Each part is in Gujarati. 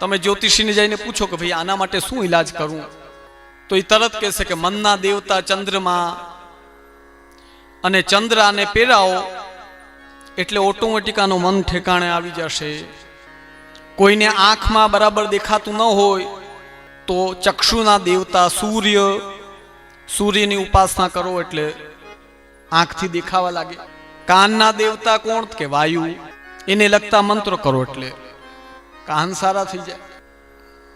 તમે જ્યોતિષીને જઈને પૂછો કે ભાઈ આના માટે શું ઈલાજ કરું, તો એ તરત કહેશે કે મનના દેવતા ચંદ્રમાં, અને ચંદ્ર આને પહેરાવો એટલે ઓટોમેટિક આનું મન ઠેકાણે આવી જશે. કોઈને આંખમાં બરાબર દેખાતું ન હોય તો ચક્ષુના દેવતા સૂર્ય, સૂર્યની ઉપાસના કરો એટલે આંખથી દેખાવા લાગે. કાનના દેવતા કોણ કે વાયુ, એને લગતા મંત્રો કરો એટલે કાન સારા થઈ જાય.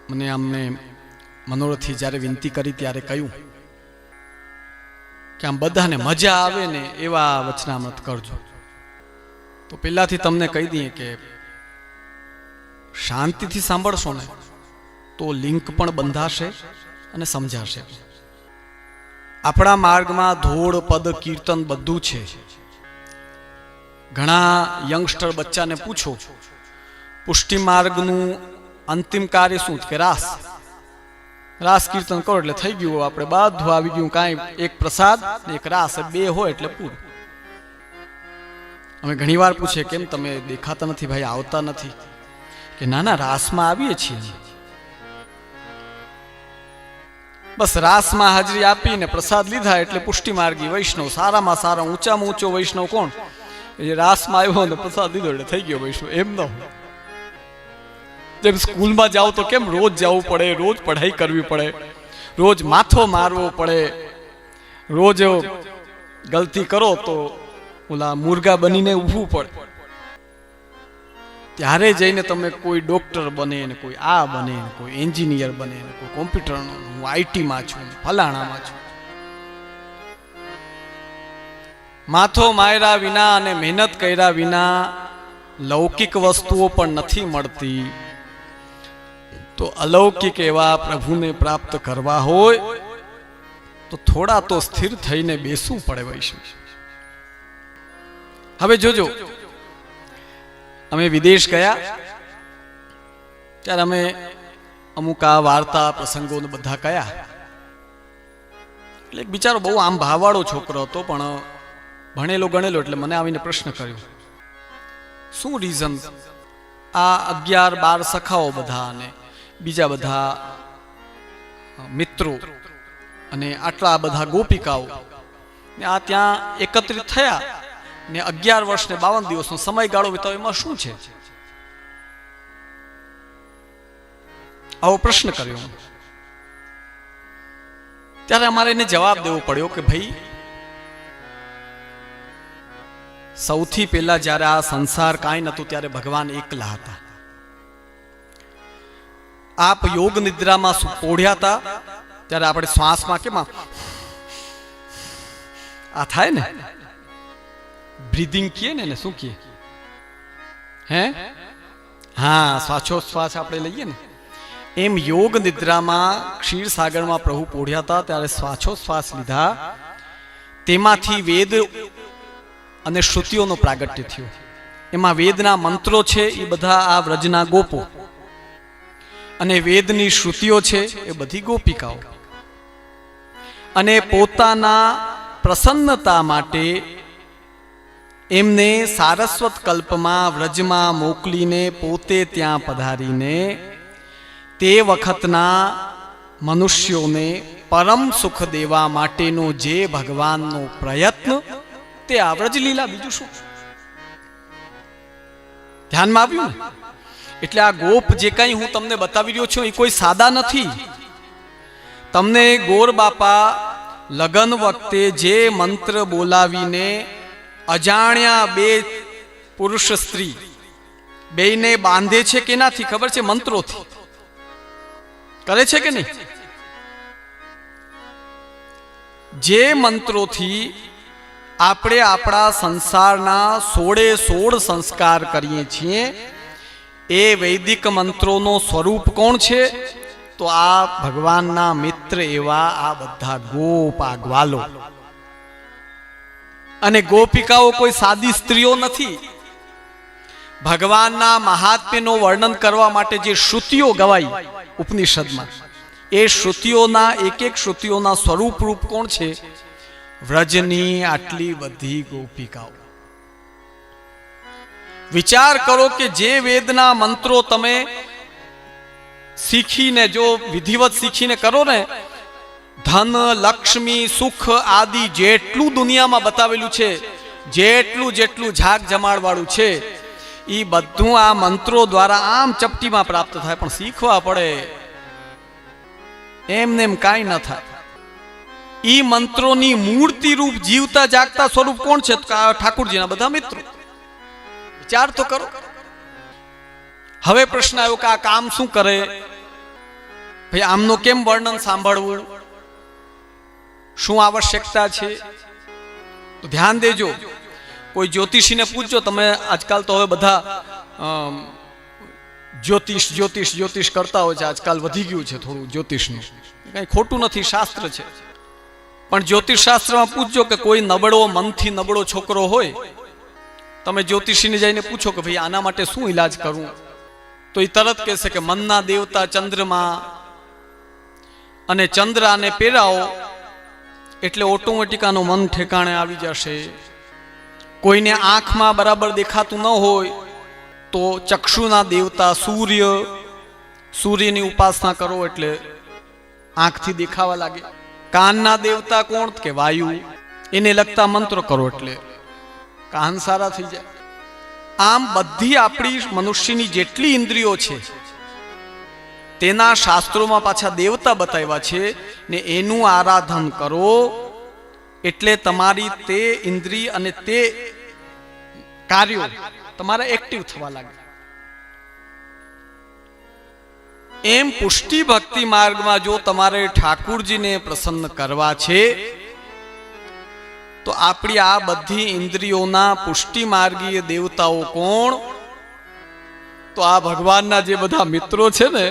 મને અમને મનોરથથી જ્યારે વિનંતી કરી ત્યારે કહ્યું કે આમ બધાને મજા આવે ને એવા વચનામૃત કરજો. તો પહેલાથી તમને કહી દઈએ કે શાંતિથી સાંભળશો ને તો લિંક પણ બંધાશે અને સમજાશે. આપણા માર્ગમાં ધોળ, પદ, કીર્તન બધું છે. ઘણા યંગસ્ટર બચ્ચાને પૂછો પુષ્ટિ માર્ગનું અંતિમ કાર્ય શું કે રાસ, રાસ કીર્તન કરો એટલે થઈ ગયું, આપણે બધું આવી ગયું. કાંઈ એક પ્રસાદ ને એક રાસ, બે હોય એટલે પૂરું. અમે ઘણી વાર પૂછીએ કેમ તમે દેખાતા નથી ભાઈ, આવતા નથી? કે ના ના, રાસમાં આવીએ છીએ. બસ રાસમાં હાજરી આપીને પ્રસાદ લીધા એટલે પુષ્ટિ માર્ગી વૈષ્ણવ. સારામાં સારા ઊંચામાં ઊંચો વૈષ્ણવ કોણ? જે રાસમાં આવ્યો ને પ્રસાદ લીધો એટલે થઈ ગયો વૈષ્ણવ. એમ ન હોય. જેમ સ્કૂલમાં જાઓ તો કેમ રોજ જવું પડે, રોજ પઢાઈ કરવી પડે, રોજ માથો મારવો પડે, રોજ ગલતી કરો તો ઓલા મુર્ગા બનીને ઊભું પડે. ત્યારે જઈને તમે કોઈ ડોક્ટર બને ને કોઈ આ બને ને કોઈ એન્જિનિયર બને ને કોઈ કોમ્પ્યુટરનો, હું આઈટીમાં છું, ફલાણામાં છું. માથો માર્યા વિના અને મહેનત કર્યા વિના લૌકિક વસ્તુઓ પણ નથી મળતી. તો અલૌકિક એવા પ્રભુને પ્રાપ્ત કરવા હોય તો થોડા તો સ્થિર થઈને બેસવું પડે વૈષ્ણવ. હવે જોજો, અમે વિદેશ ગયા ત્યારે અમે અમુક આ વાર્તા પ્રસંગો બધા કયા. એટલે એક બિચારો બહુ આમ ભાવવાળો છોકરો હતો, પણ ભણેલો ગણેલો. એટલે મને આવીને પ્રશ્ન કર્યો શું રીઝન આ 11-12 સખાઓ બધા અને બીજા બધા મિત્રો અને આટલા બધા ગોપિકાઓ ને આ ત્યાં એકત્રિત થયા ને 11 વર્ષ ને 52 દિવસનો સમયગાળો વિતાવ્યો, એમાં શું છે? આવો પ્રશ્ન કર્યો. ત્યારે અમારે એને જવાબ દેવો પડ્યો કે ભાઈ, સૌથી પહેલા જ્યારે આ સંસાર કાંઈ નહોતું ત્યારે ભગવાન એકલા હતા. આપ યોગ નિદ્રામાં પોઢ્યા હતા ત્યારે આપણે શ્વાસમાં કેમ આ થાય ને, બ્રીધિંગ કીએ ને, શું કીએ? હે, હા, શ્વાસોશ્વાસ આપણે લઈએ ને. એમ યોગ નિદ્રામાં ક્ષીરસાગરમાં પ્રભુ પોઢ્યા હતા ત્યારે શ્વાસોશ્વાસ લીધા. તેમાંથી વેદ અને શ્રુતિઓનો પ્રાગટ્ય થયો. એમાં વેદના મંત્રો છે એ બધા આ વ્રજના ગોપો, અને વેદની શ્રુતિઓ છે એ બધી ગોપિકાઓ. અને પોતાના પ્રસન્નતા માટે એમને સારસ્વત કલ્પમાં વ્રજમાં મોકલીને પોતે ત્યાં પધારીને તે વખતના મનુષ્યોને પરમ સુખ દેવા માટેનો જે ભગવાનનો પ્રયત્ન, તે આ વ્રજ લીલા, બીજું શું? ધ્યાનમાં આવ્યું ને? એટલે આ ગોપ જે કઈ હું તમને બતાવી રહ્યો છું એ કોઈ સાદા નથી. તમને ગોર બાપા લગન વખતે જે મંત્ર બોલાવીને અજાણ્યા બે પુરુષ સ્ત્રી બેયને બાંધે છે કે નાથી ખબર છે? મંત્રોથી કરે છે કે નહીં? જે મંત્રોથી આપણે આપણા સંસારના 16 સંસ્કાર કરીએ છીએ એ વૈદિક મંત્રોનો સ્વરૂપ કોણ છે? તો આ ભગવાનના મિત્ર એવા આ બધા ગોપ, આ ગ્વાલો. અને ગોપિકાઓ કોઈ સાદી સ્ત્રીઓ નથી. ભગવાનના મહાત્મ્યનું વર્ણન કરવા માટે જે શ્રુતિઓ ગવાઈ ઉપનિષદમાં, એ શ્રુતિઓના એક શ્રુતિઓના સ્વરૂપ રૂપ કોણ છે? વ્રજની આટલી બધી ગોપિકાઓ. વિચાર કરો કે જે વેદના મંત્રો તમે શીખીને જો વિધિવત શીખીને કરો ને, ધન લક્ષ્મી સુખ આદિ જેટલું દુનિયામાં બતાવેલું છે, જેટલું જાગ જમાડ વાળું છે, એ બધું આ મંત્રો દ્વારા આમ ચપટીમાં પ્રાપ્ત થાય. પણ શીખવા પડે, એમને એમ કાંઈ ન થાય. ઈ મંત્રોની મૂર્તિ રૂપ જીવતા જાગતા સ્વરૂપ કોણ છે? ઠાકુરજીના બધા મિત્રો. વિચાર તો કરો. હવે પ્રશ્ન આવ્યો કે આ કામ શું કરે? ભાઈ આમનું કેમ વર્ણન સાંભળવું, શું આવશ્યકતા છે? તો ધ્યાન દેજો. કોઈ જ્યોતિષીને પૂછજો તમે. આજકાલ તો હવે બધા જ્યોતિષ કરતા હોય છે. આજકાલ વધી ગયું છે થોડું જ્યોતિષનું, કઈ ખોટું નથી, શાસ્ત્ર છે. પણ જ્યોતિષ શાસ્ત્રમાં પૂછજો કે કોઈ નબળો, મનથી નબળો છોકરો હોય, તમે જ્યોતિષીને જઈને પૂછો કે ભાઈ આના માટે શું ઈલાજ કરવું, તો એ તરત કહેશે કે મનના દેવતા ચંદ્રમાં અને ચંદ્ર આને પહેરાવો એટલે ઓટોમેટિક આનું મન ઠેકાણે આવી જશે. કોઈને આંખમાં બરાબર દેખાતું ન હોય તો ચક્ષુના દેવતા સૂર્યની ઉપાસના કરો એટલે આંખથી દેખાવા લાગે. કાનના દેવતા કોણ? કે વાયુ, એને લગતા મંત્રો કરો એટલે કાન સારા થઈ જાય. આમ બધી આપણી મનુષ્યની જેટલી ઇન્દ્રિયો છે તેના શાસ્ત્રોમાં પાછા દેવતા બતાવ્યા છે ને એનું આરાધન કરો એટલે તમારી તે ઇન્દ્રિય અને તે કાર્યો તમારા એક્ટિવ થવા લાગે. એમ પુષ્ટિ ભક્તિ માર્ગમાં જો તમારે ઠાકુરજીને પ્રસન્ન કરવા છે તો આપણી આ બધી ઇન્દ્રિયોના પુષ્ટિ માર્ગીય દેવતાઓ કોણ? તો આ ભગવાનના જે બધા મિત્રો છે ને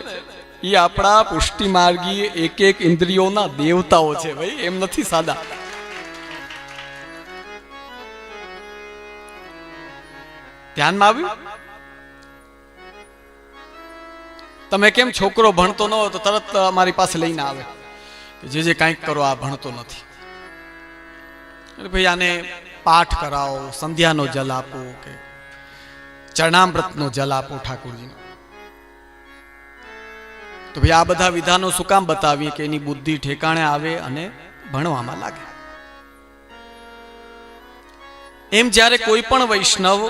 એ આપણા પુષ્ટિ માર્ગીય એક ઇન્દ્રિયોના દેવતાઓ છે. ભાઈ એમ નથી સાદા. ધ્યાનમાં આવ્યું? તમે કેમ છોકરો ભણતો ન હોય તો તરત અમારી પાસે લઈને આવે કે જે કાંઈક કરો, આ ભણતો નથી, એટલે ભાઈ આને પાઠ કરાવો, સંધ્યાનો જલ આપો કે ચરણામૃતનો જલ આપો ઠાકોરજીનો. તો ભાઈ આ બધા વિધાનો શું કામ બતાવીએ? કે એની બુદ્ધિ ઠેકાણે આવે અને ભણવામાં લાગે. એમ જ્યારે કોઈ પણ વૈષ્ણવ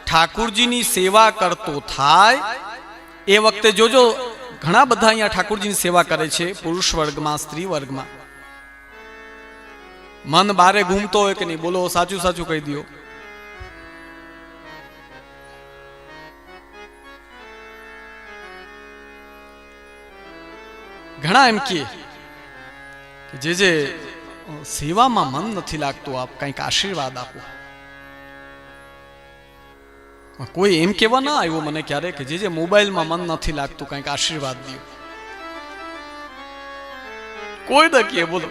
ઠાકુરજીની સેવા કરતો થાય એ વખતે જોજો ઘણા બધા અહીંયા ઠાકુરજીની સેવા કરે છે, પુરુષ વર્ગમાં, સ્ત્રી વર્ગમાં. મન બારે ઘૂમતો હોય કે નહીં? બોલો, સાચું સાચું કહી દો. ઘણા એમ કે જે સેવામાં મન નથી લાગતું, આપ કંઈક આશીર્વાદ આપો. કોઈ એમ કેવા ના આવ્યો મને ક્યારે કે જે મોબાઈલમાં મન નથી લાગતું કંઈક આશીર્વાદ દો. કોઈ ન કહે. બોલો,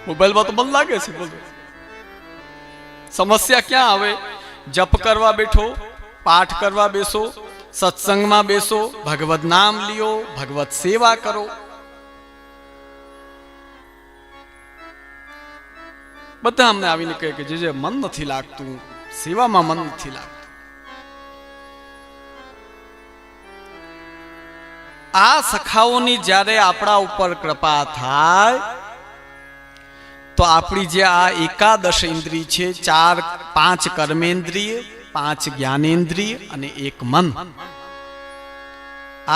મોબાઈલમાં તો મન લાગે છે. બોલો, સમસ્યા ક્યાં આવે? જપ કરવા બેઠો, પાઠ કરવા બેસો, સત્સંગમાં બેસો, ભગવત નામ લ્યો, ભગવત સેવા કરો. બધા અમને આવીને કહે કે જે મન નથી લાગતું, સેવામાં મન નથી લાગતું. આ સખાઓની જ્યારે આપણા ઉપર કૃપા થાય તો આપણી જે આ એકાદશ ઇન્દ્રિય છે, 5 કર્મેન્દ્રિય, 5 જ્ઞાનેન્દ્રિય અને 1 મન,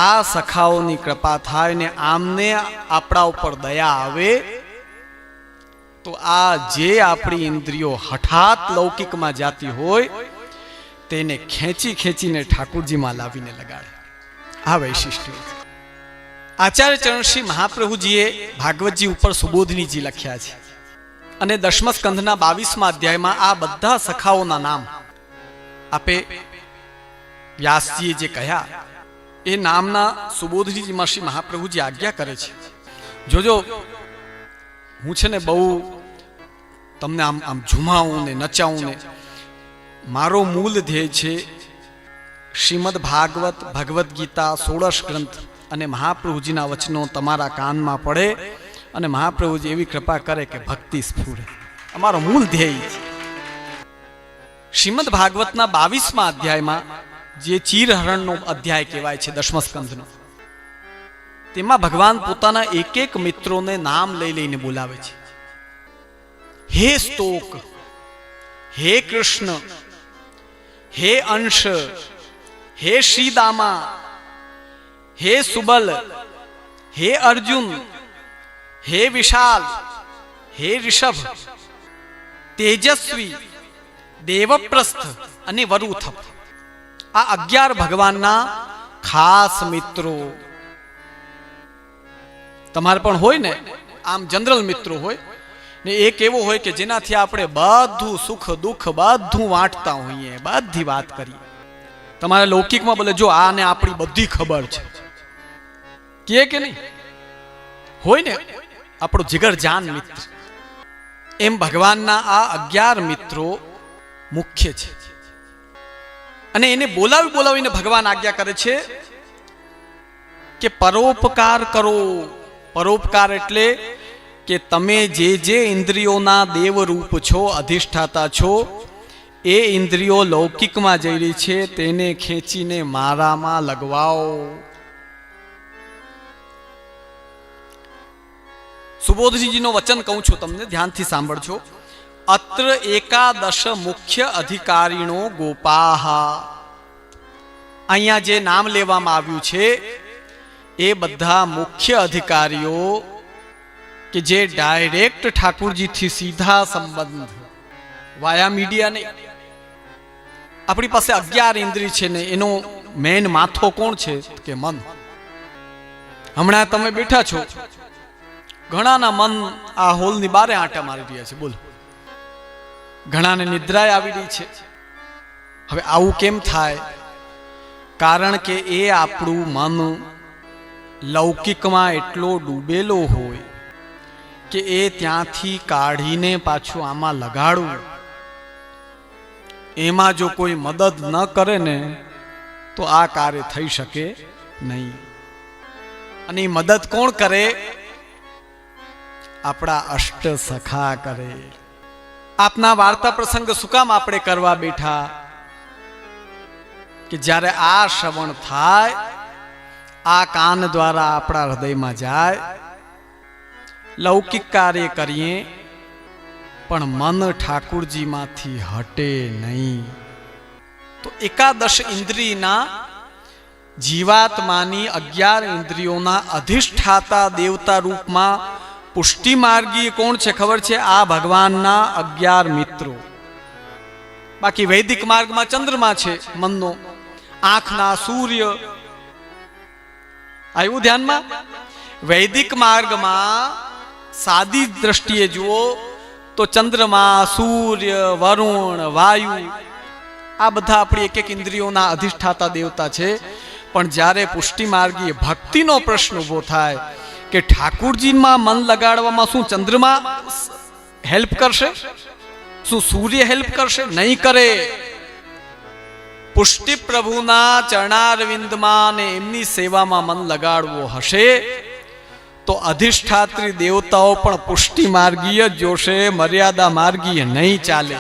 આ સખાઓની કૃપા થાય ને આમને આપણા ઉપર દયા આવે તો આ જે આપણી ઇન્દ્રિયો હઠાત લૌકિકમાં જાતી હોય તેને ખેંચીને ઠાકુરજીમાં લાવીને લગાડે. આ વૈશિષ્ટ્ય આચાર્ય ચરણ શ્રી મહાપ્રભુજીએ ભાગવતજી ઉપર સુબોધનીજી લખ્યા છે અને 10મા સ્કંધના 22મા અધ્યાયમાં આ બધા સખાઓના નામ આપે વ્યાસજીએ જે કહ્યા એ નામના સુબોધનીજીમાં શ્રી મહાપ્રભુજી આજ્ઞા કરે છે. જોજો, હું છે ને બહુ તમને આમ ઝુમાવું ને નચાવું ને, મારો મૂળ ધ્યેય છે શ્રીમદ ભાગવત, ભગવદ્ ગીતા, 16 ગ્રંથ અને મહાપ્રભુજીના વચનો તમારા કાનમાં પડે અને મહાપ્રભુજી એવી કૃપા કરે કે ભક્તિ સ્ફુરે. અમારો મૂળ ધ્યેય છે. શ્રીમદ ભાગવતના 22મા અધ્યાયમાં જે ચીરહરણનો અધ્યાય કહેવાય છે 10મા સ્કંધનો, તેમાં ભગવાન પોતાના એક એક મિત્રોને નામ લઈ લઈને બોલાવે છે. હે સ્તોક, હે કૃષ્ણ, હે અંશ, હે શ્રીદામા, હે સુબલ, હે અર્જુન, હે વિશાલ, હે ઋષભ, તેજસ્વી, દેવપ્રસ્થ અને વરુથપ. આ 11 ભગવાનના ખાસ મિત્રો. તમારે પણ હોય ને, આમ જનરલ મિત્રો હોય ને, એક એવો હોય કે જેનાથી આપણે બધું સુખ દુઃખ બધું વાંટતા હોઈએ, બધી વાત કરીએ. તમારે લૌકિકમાં બોલે જો આને આપણી બધી ખબર છે કે નહીં, હોય ને આપણો જીગર જાન મિત્ર. એમ ભગવાનના આ 11 મિત્રો મુખ્ય છે. અને એને બોલાવીને ભગવાન આજ્ઞા કરે છે કે પરોપકાર કરો. પરોપકાર એટલે કે તમે જે ઇન્દ્રિયોના દેવરૂપ છો, અધિષ્ઠાતા છો, એ ઇન્દ્રિયો લૌકિકમાં જઈ રહી છે, તેને ખેંચીને મારામાં લગવાઓ. સુબોધજીનો વચન કહું છું તમને, ધ્યાનથી સાંભળજો. અત્ર એકાદશ મુખ્ય અધિકારીણો ગોપાહા. અહીંયા જે નામ લેવામાં આવ્યું છે એ બધા મુખ્ય અધિકારીઓ કે જે ડાયરેક્ટ ઠાકુરજીથી સીધા સંબંધ, વાયા મીડિયા નહીં. આપણી પાસે 11 ઇન્દ્રિય છે ને, એનો મેન માથો કોણ છે કે મન. હમણાં તમે બેઠા છો, ઘણાના મન આ હોલની બારે આંટા મારી રહ્યા છે, બોલો. ઘણાને નિદ્રાએ આવી રહી છે. હવે આવું કેમ થાય? કારણ કે એ આપણું મન લૌકિકમાં એટલો ડૂબેલો હોય કે એ ત્યાંથી કાઢીને પાછું આમાં લગાડવું, એમાં જો કોઈ મદદ ન કરે ને તો આ કાર્ય થઈ શકે નહીં. અને એ મદદ કોણ કરે? આપણા અષ્ટ સખા કરે. આપના વાર્તા પ્રસંગ શું કામ આપણે કરવા બેઠા? કે જ્યારે આ શ્રવણ થાય, આ કાન દ્વારા આપણા હૃદયમાં જાય, લૌકિક કાર્ય કરીએ પણ મન ઠાકુરજીમાંથી હટે નહીં. તો એકાદશ ઇન્દ્રિયના જીવાત્માની 11 ઇન્દ્રિયોના અધિષ્ઠાતા દેવતા રૂપમાં પુષ્ટિ માર્ગી કોણ છે ખબર છે? આ ભગવાનના 11 મિત્રો. બાકી વૈદિક માર્ગમાં ચંદ્રમા છે મનનો, આંખના સૂર્ય. આવ્યું ધ્યાનમાં? વૈદિક માર્ગમાં સાદી દ્રષ્ટિએ જુઓ તો ચંદ્રમા, સૂર્ય, વરુણ, વાયુ, આ બધા આપણી એક એક ઇન્દ્રિયોના અધિષ્ઠાતા દેવતા છે. પણ જ્યારે પુષ્ટિ માર્ગીય ભક્તિનો પ્રશ્ન ઉભો થાય કે ઠાકુરજીમાં મન લગાડવામાં શું ચંદ્રમા હેલ્પ કરશે? શું સૂર્ય હેલ્પ કરશે? નહીં કરે. પુષ્ટિ પ્રભુના ચરણારવિંદમાં ને એમની સેવામાં મન લગાડવું હશે તો અધિષ્ઠાત્રી દેવતાઓ પણ પુષ્ટિ માર્ગીય જોશે, મર્યાદા માર્ગીય નહીં ચાલે.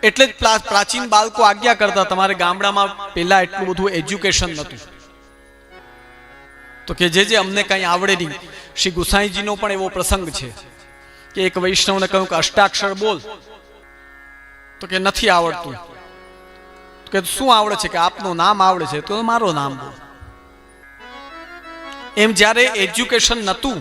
એટલે જ પ્રાચીન બાળકો આજ્ઞા કરતા, તમારે ગામડામાં પેલા એટલું બધું એજ્યુકેશન નહોતું, તો કે જે અમને કઈ આવડે નહીં. શ્રી ગુસાઈજીનો પણ એવો પ્રસંગ છે કે એક વૈષ્ણવને કહ્યું કે અષ્ટાક્ષર બોલ, તો કે નથી આવડતું. કે શું આવડે છે? કે આપનું નામ આવડે છે. તો મારો નામ બોલ. એમ જ્યારે એજ્યુકેશન નહોતું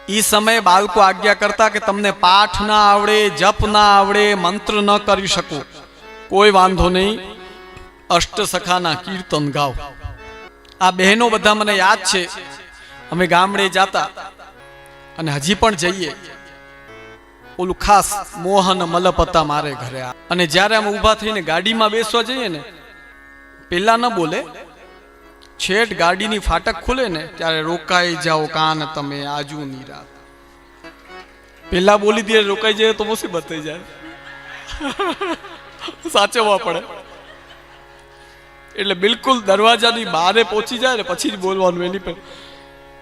એ સમયે બાળકો આજ્ઞા કરતા કે તમને પાઠ ના આવડે, જપ ના આવડે, મંત્ર ન કરી શકો, કોઈ વાંધો નહીં, અષ્ટ સખાના કીર્તન ગાઓ. આ બહેનો બધા મને યાદ છે, અમે ગામડે જાતા અને હજી પણ જઈએ. ઓલું ખાસ મોહન મલપતા મારે ઘરે, અને જ્યારે અમે ઊભા થઈને ગાડીમાં બેસવા જઈએ ને, પેલા ન બોલે, છેટ ગાડીની ફાટક ખુલે ને ત્યારે રોકાઈ જાઓ કાન તમે આજુની રાત. પેલા બોલી દે રોકાઈ જાય તો મુસીબત થઈ જાય, સાચવવા પડે. એટલે બિલકુલ દરવાજાની બહારે પહોંચી જાય ને પછી જ બોલવાનું. એની પર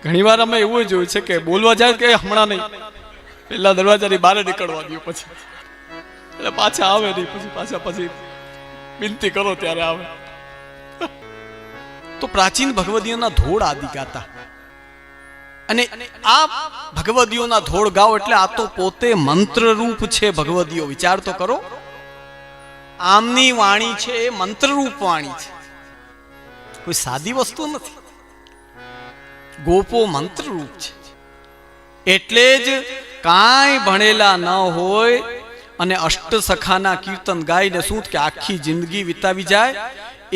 ઘણી વાર અમે એવું જોયું છે કે બોલવા જાય કે હમણાં નહીં, પેલા દરવાજાની બહાર નીકળવા દો પછી. એટલે પાછા આવે નહીં, પછી વિનંતી કરો ત્યારે આવે. તો પ્રાચીન ભગવદીઓના ધોળ આદિ ગાતા, અને આ ભગવદીઓના ધોળ ગાઓ એટલે આ તો પોતે મંત્ર રૂપ છે ભગવદીઓ. વિચાર તો કરો, આમની વાણી છે એ મંત્ર રૂપ વાણી છે, કોઈ સાદી વસ્તુ નથી. ગોપો મંત્ર રૂપ છે. એટલે જ કાંઈ ભણેલા ન હોય અને અષ્ટસખાના કીર્તન ગાઈને શું કે આખી જિંદગી વિતાવી જાય,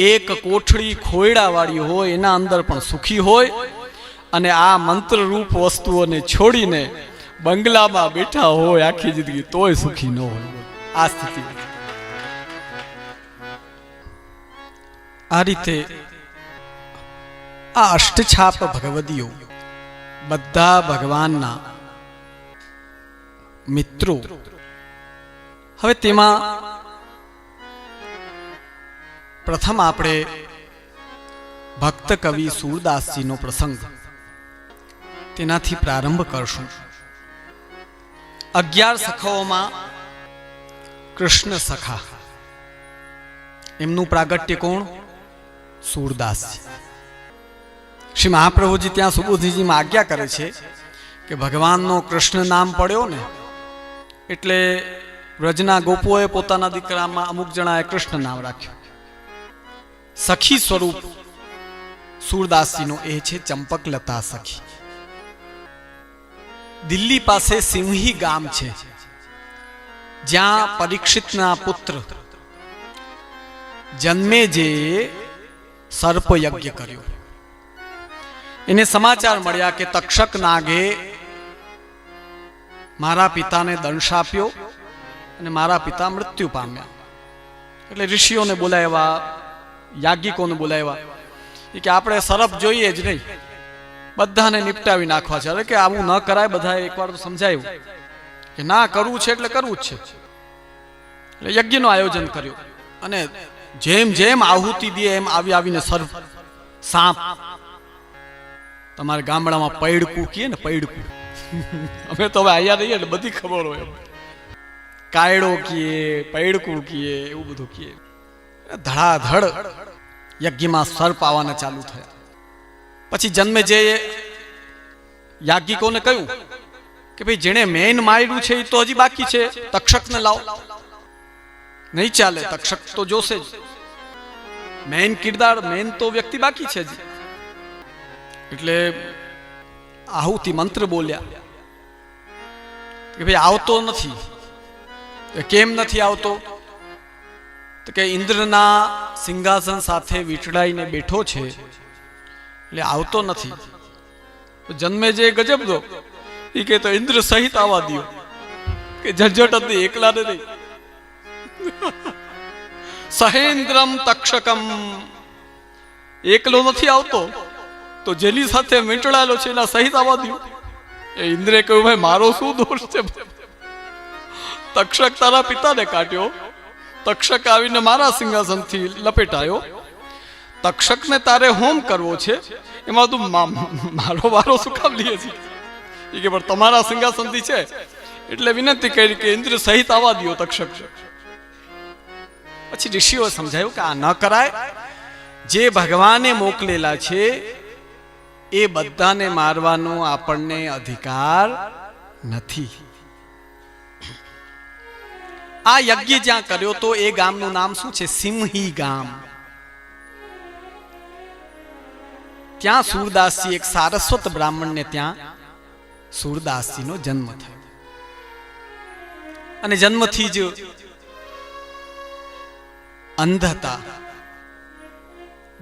એક કોઠડી ખોયડા વાળી હોય એના અંદર પણ સુખી હોય, અને આ મંત્ર રૂપ વસ્તુઓને છોડીને બંગલામાં બેઠા હોય આખી જિંદગી તોય સુખી ન હોય. આ સ્થિતિ. આ રીતે આ અષ્ટછાપ ભગવદીઓ બધા ભગવાનના મિત્રો. હવે તેમાં પ્રથમ આપણે ભક્ત કવિ સૂરદાસજીનો પ્રસંગ તેનાથી પ્રારંભ કરશું. 11 સખાઓમાં કૃષ્ણ સખા, એમનું પ્રાગટ્ય કોણ? સૂરદાસજી. શ્રી મહાપ્રભુજી ત્યાં સુબોધીજીમાં આજ્ઞા કરે છે કે ભગવાનનો કૃષ્ણ નામ પડ્યો ને એટલે વ્રજના ગોપોએ પોતાના દીકરામાં અમુક જણાએ કૃષ્ણ નામ રાખ્યું. સખી સ્વરૂપ સૂરદાસજીનો એ છે ચંપકલતા સખી. દિલ્હી પાસે સિંહી ગામ છે, જ્યાં પરીક્ષિતના પુત્ર જન્મેજે સર્પ યજ્ઞ કર્યો. એને સમાચાર મળ્યા કે તક્ષક નાગે મારા પિતાને દંશ આપ્યો અને મારા પિતા મૃત્યુ પામ્યા. એટલે ઋષિઓને બોલાવ્યા, યાજ્ઞિકોને બોલાવ્યા, કે આપણે સર્પ જોઈએ જ નહીં, બધાને નિપટાવી નાખવા છે. અરે કે આવું ન કરાય, બધાએ એકવાર તો સમજાયું કે ના કરવું છે એટલે કરવું જ છે. એટલે યજ્ઞનું આયોજન કર્યું, અને જેમ જેમ આહુતિ દે એમ આવીને સર્પ, સાપ, તમારે ગામડામાં પૈડકું કીએ ને, પૈડકું, અમે તો હવે અહીંયા રહીએ એટલે બધી ખબર હોય, કાયડો કીએ, પૈડકું કીએ, એવું બધું કીએ. ધડાધડ યજ્ઞમાં સર્પ આવવાના ચાલુ થયા. પછી જન્મે જે યાજ્ઞિકોને કહ્યું કે ભાઈ જેણે મેન માર્યું છે એ તો હજી બાકી છે, તક્ષકને લાવો. નહીં ચાલે, તક્ષક તો જોશે જ, મેન કિરદાર, મેન તો વ્યક્તિ બાકી છે જ. એટલે આહુતિ મંત્ર બોલ્યા કે ભાઈ આવતો નથી. કેમ નથી આવતો? તો કે ઇન્દ્રના સિંહાસન સાથે વીંટળાઈને બેઠો છે એટલે આવતો નથી. જન્મે જે ગજબ દો એ કે તો ઇન્દ્ર સહિત આવવા દો, કે ઝંઝટ હતી, એકલાને નહીં. સહેન્દ્રમ તક્ષકમ, એકલો નથી આવતો તો જેની સાથે વીંટળાયેલો છે એના સહિત આવવા દો. એ ઇન્દ્રે કહ્યું ભાઈ મારો શું દોષ છે? તક્ષક તારા પિતાને કાઢ્યો, તક્ષક આવીને મારા સિંહાસનથી લપેટાયો, તક્ષકને તારે હોમ કરવો છે, એમાં તું મારો વારો શું કામ લે છે? એ કે પણ તમારા સિંહાસનથી છે એટલે વિનંતી કરી કે ઇન્દ્ર સહિત આવવા દો તક્ષક. પછી ઋષિઓ સમજાયું કે આ ન કરાય. જે ભગવાને મોકલેલા છે એ બધાને મારવાનો આપણને અધિકાર નથી. આ યજ્ઞ જ્યાં કર્યો તો એ ગામનું નામ શું છે? સિંહી ગામ. ત્યાં સૂરદાસજી, એક સારસ્વત બ્રાહ્મણને ત્યાં સૂરદાસજીનો જન્મ થયો, અને જન્મથી જ અંધ હતા,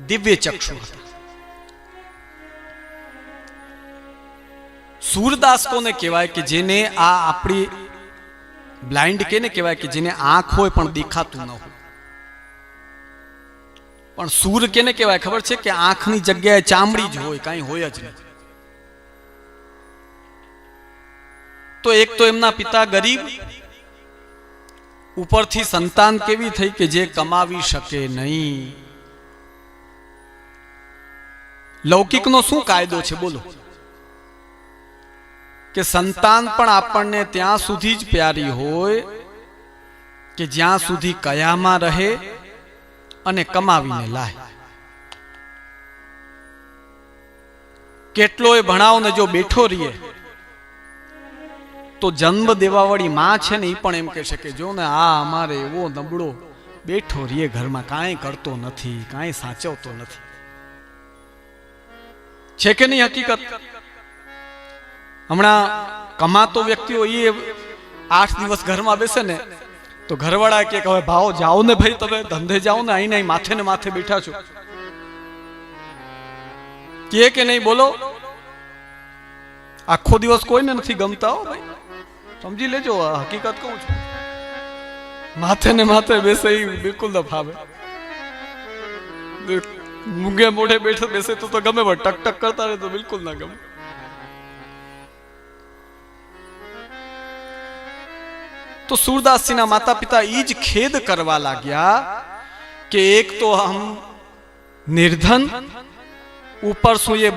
દિવ્ય ચક્ષુ હતા. સૂરદાસ કોને કહેવાય? કે જેને આ આપણી બ્લાઇન્ડ કેને કહેવાય? કે જેને આંખ હોય પણ દેખાતું ન હોય. પણ સૂર કેને કહેવાય ખબર છે? કે આંખની જગ્યાએ ચામડી જ હોય, કાંઈ હોય જ નહીં. તો એક તો એમના પિતા ગરીબ, ઉપરથી સંતાન કેવી થઈ કે જે કમાવી શકે નહીં. લૌકિકનો શું કાયદો છે બોલો? કે સંતાન પણ આપણને ત્યાં સુધી જ પ્યારી હોય કે જ્યાં સુધી કયામાં રહે અને કમાવીને લાય. કેટલોય ભણાવને જો બેઠો રહીએ તો જન્મ દેવાવાળી માં છે ને એ પણ એમ કહેશે કે જો ને આ અમારે એવો નબળો બેઠો રહીએ ઘરમાં, કાંઈ કરતો નથી, કાંઈ સાચવતો નથી. છે કે નહીં હકીકત? હમણાં કમાતો વ્યક્તિઓ એ 8 દિવસ ઘરમાં બેસે ને તો ઘરવાળા કે હવે ભાવ જાઓ ને ભાઈ, તમે ધંધે જાઓ ને, અહીં માથે ને માથે બેઠા છો. કે નહીં બોલો? આખો દિવસ કોઈને નથી ગમતા હો ભાઈ, સમજી લેજો, હકીકત કહું છું. માથે ને માથે બેસે એ બિલકુલ ન ફાવે. મૂંગે મોઢે બેઠે બેસે તો ગમે, પણ ટક ટક કરતા રહે તો બિલકુલ ના ગમે. તો सूरदासजी ના માતા પિતા ઈ જ ખેદ કરવા લાગ્યા કે એક તો હમ નિર્ધન, ઉપર શું એ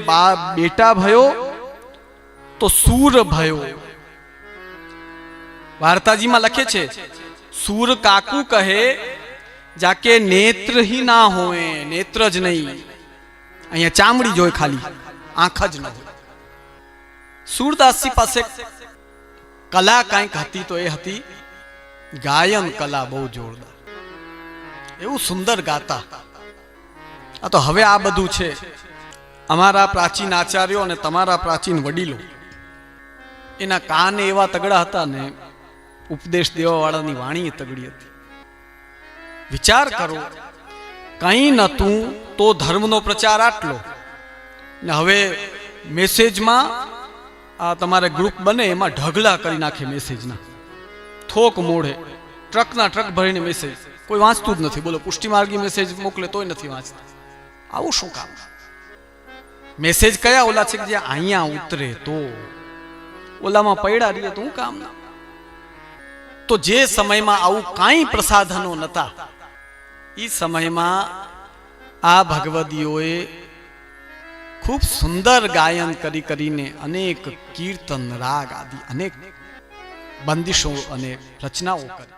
બેટા ભયો તો सूर ભયો. વાર્તાજીમાં લખે છે सूर કાકુ કહે જાકે નેત્ર ही ના હોય, નેત્ર જ નહીં, અહીંયા ચામડી જ હોય ખાલી, આંખ જ ન હોય. सूरदासजी પાસે કલા કંઈક હતી તો એ હતી ગાયન કલા. બહુ જોરદાર, એવું સુંદર ગાતા. આ તો હવે આ બધું છે અમારા પ્રાચીન આચાર્યો અને તમારા પ્રાચીન વડીલો, એના કાન એવા તગડા હતા ને, ઉપદેશ દેવા વાળાની વાણી તગડી હતી. વિચાર કરો, કંઈ નતું તો ધર્મનો પ્રચાર આટલો ને હવે મેસેજમાં આ તમારે ગ્રુપ બને એમાં ઢગલા કરી નાખે મેસેજના, થોક મોઢે ટ્રકના ટ્રક ભરીને મેસેજ. કોઈ વાંચતું જ નથી. બોલો, પુષ્ટિ માર્ગી મેસેજ મોકલે તોય નથી વાંચતા. આવું શું કામ? મેસેજ કયા ઓલા છે કે જે અહીંયા ઉતરે તો ઓલામાં પડ્યા રહીએ તો હું કામ ના. તો જે સમયમાં આવું કાંઈ પ્રસાધનો નતા, એ સમયમાં આ ભગવદીઓએ ખૂબ સુંદર ગાયન કરીને અનેક કીર્તન રાગ આદિ અનેક બંદિશો અને રચનાઓ કરી.